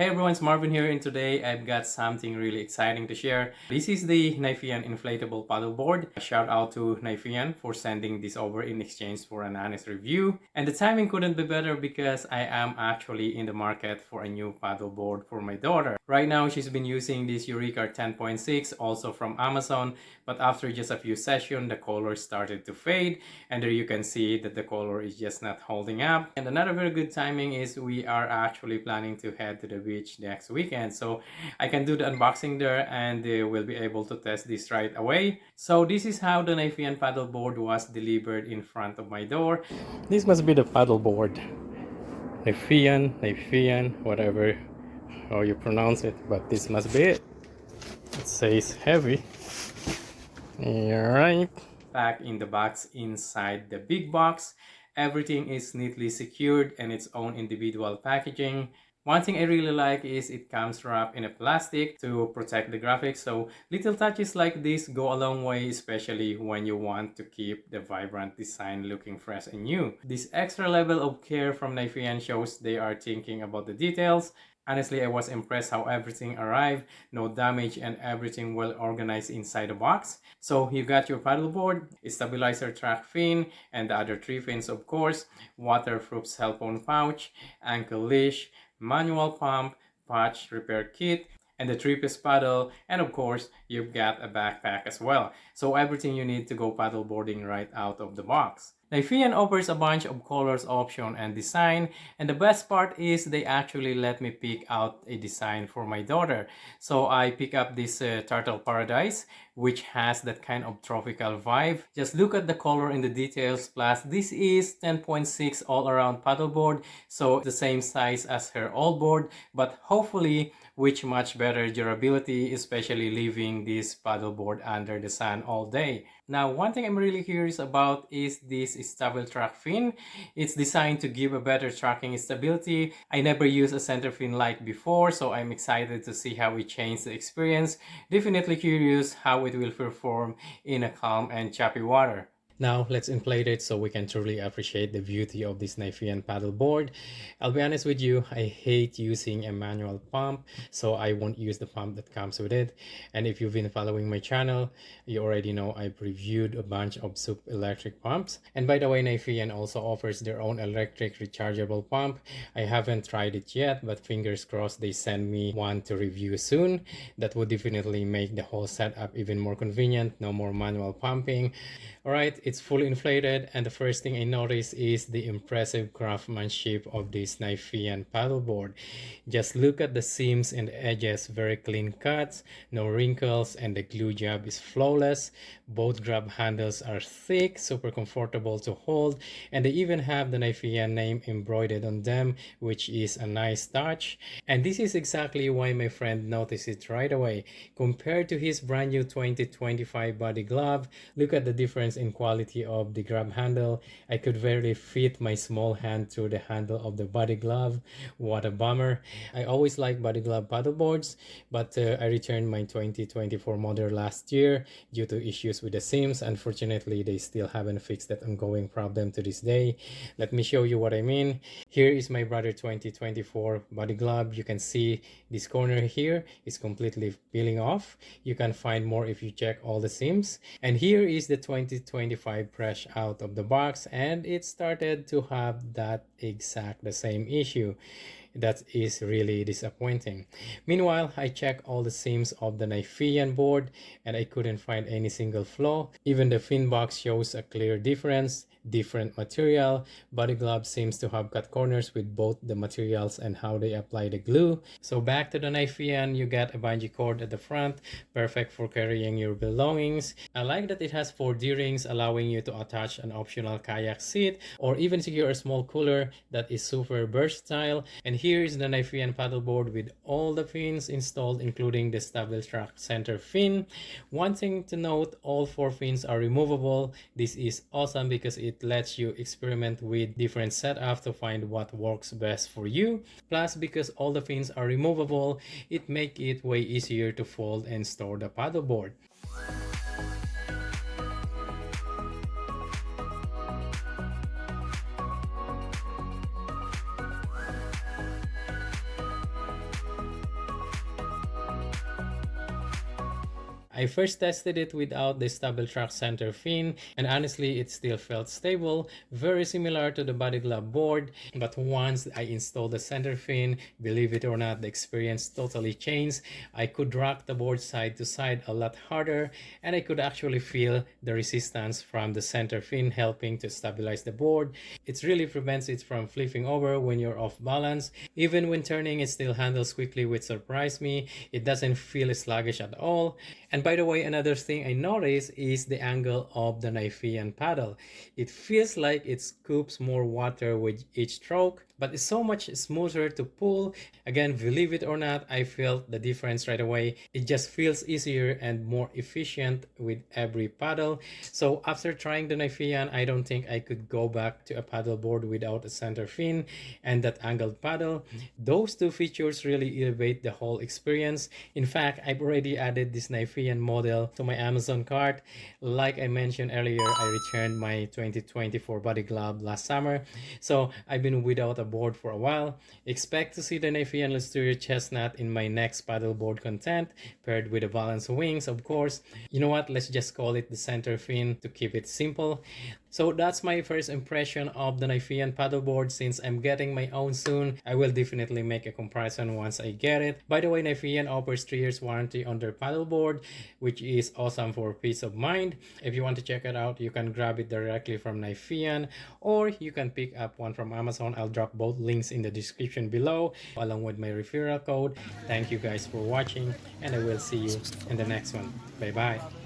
Hey everyone, it's Marvin here, and today I've got something really exciting to share. This is the Niphean Inflatable Paddle Board. Shout out to Niphean for sending this over in exchange for an honest review. And the timing couldn't be better because I am actually in the market for a new paddle board for my daughter. Right now, she's been using this Eureka 10.6, also from Amazon, but after just a few sessions, the color started to fade, and there you can see that the color is just not holding up. And another very good timing is we are actually planning to head to the beach next weekend, so I can do the unboxing there and we'll be able to test this right away. So this is how the Niphean paddle board was delivered in front of my door. This must be the paddle board. Niphean, whatever how you pronounce it, but this must be it. It says heavy. Alright. Back in the box inside the big box. Everything is neatly secured and its own individual packaging. One thing I really like is it comes wrapped in a plastic to protect the graphics, so little touches like this go a long way, especially when you want to keep the vibrant design looking fresh and new. This extra level of care from Niphean shows they are thinking about the details. Honestly, I was impressed how everything arrived, no damage and everything well organized inside the box. So you got your paddleboard, Stabiltrac fin, and the other 3 fins of course, waterproof cell phone pouch, ankle leash, manual pump, patch repair kit, and the 3-piece paddle, and of course, you've got a backpack as well. So everything you need to go paddleboarding right out of the box. Niphean offers a bunch of colors, option, and design, and the best part is they actually let me pick out a design for my daughter. So I pick up this Turtle Paradise, which has that kind of tropical vibe. Just look at the color in the details, plus this is 10.6 all-around paddleboard, so the same size as her old board, but hopefully with much better durability, especially leaving this paddleboard under the sun all day. Now, one thing I'm really curious about is this Stabiltrac fin. It's designed to give a better tracking stability. I never used a center fin like before, so I'm excited to see how it changes the experience. Definitely curious how it will perform in a calm and choppy water. Now let's inflate it so we can truly appreciate the beauty of this Niphean paddle board. I'll be honest with you, I hate using a manual pump, so I won't use the pump that comes with it. And if you've been following my channel, you already know I've reviewed a bunch of soup electric pumps. And by the way, Niphean also offers their own electric rechargeable pump. I haven't tried it yet, but fingers crossed they send me one to review soon. That would definitely make the whole setup even more convenient, no more manual pumping. Alright, it's fully inflated, and the first thing I notice is the impressive craftsmanship of this Niphean paddleboard. Just look at the seams and the edges, very clean cuts, no wrinkles, and the glue job is flawless. Both grab handles are thick, super comfortable to hold, and they even have the Niphean name embroidered on them, which is a nice touch. And this is exactly why my friend noticed it right away. Compared to his brand new 2025 body glove, look at the difference in quality of the grab handle. I could barely fit my small hand through the handle of the body glove. What a bummer. I always like body glove paddle boards, but I returned my 2024 model last year due to issues with the seams. Unfortunately, they still haven't fixed that ongoing problem to this day. Let me show you what I mean. Here is my brother 2024 body glove. You can see this corner here is completely peeling off. You can find more if you check all the seams. And here is the 2025 fresh out of the box, and it started to have that exact the same issue. That is really disappointing. Meanwhile, I checked all the seams of the Niphean board and I couldn't find any single flaw. Even the fin box shows a clear difference. Different material. Body glove seems to have cut corners with both the materials and how they apply the glue. So back to the Niphean, you get a bungee cord at the front, perfect for carrying your belongings. I like that it has 4 D-rings, allowing you to attach an optional kayak seat or even secure a small cooler. That is super versatile. And here is the Niphean paddleboard with all the fins installed, including the Stabiltrac Center Fin. One thing to note, all 4 fins are removable. This is awesome because it lets you experiment with different setups to find what works best for you. Plus, because all the fins are removable, it makes it way easier to fold and store the paddleboard. I first tested it without the Stabiltrac Center Fin, and honestly, it still felt stable, very similar to the Body Glove board. But once I installed the center fin, believe it or not, the experience totally changed. I could rock the board side to side a lot harder, and I could actually feel the resistance from the center fin helping to stabilize the board. It really prevents it from flipping over when you're off balance. Even when turning, it still handles quickly, which surprised me. It doesn't feel sluggish at all. And by the way, another thing I noticed is the angle of the Niphean paddle. It feels like it scoops more water with each stroke, but it's so much smoother to pull. Again, believe it or not, I felt the difference right away. It just feels easier and more efficient with every paddle. So after trying the Niphean, I don't think I could go back to a paddle board without a center fin and that angled paddle. Those two features really elevate the whole experience. In fact, I've already added this Niphean model to my Amazon cart. Like I mentioned earlier, I returned my 2024 Body Glove last summer, so I've been without a board for a while. Expect to see the Niphean Luxury Chestnut in my next paddleboard content, paired with the balance wings, of course. You know what? Let's just call it the center fin to keep it simple. So that's my first impression of the Niphean paddleboard. Since I'm getting my own soon, I will definitely make a comparison once I get it. By the way, Niphean offers 3 years warranty on their paddleboard, which is awesome for peace of mind. If you want to check it out, you can grab it directly from Niphean, or you can pick up one from Amazon. I'll drop both links in the description below, along with my referral code. Thank you guys for watching, and I will see you in the next one. Bye bye.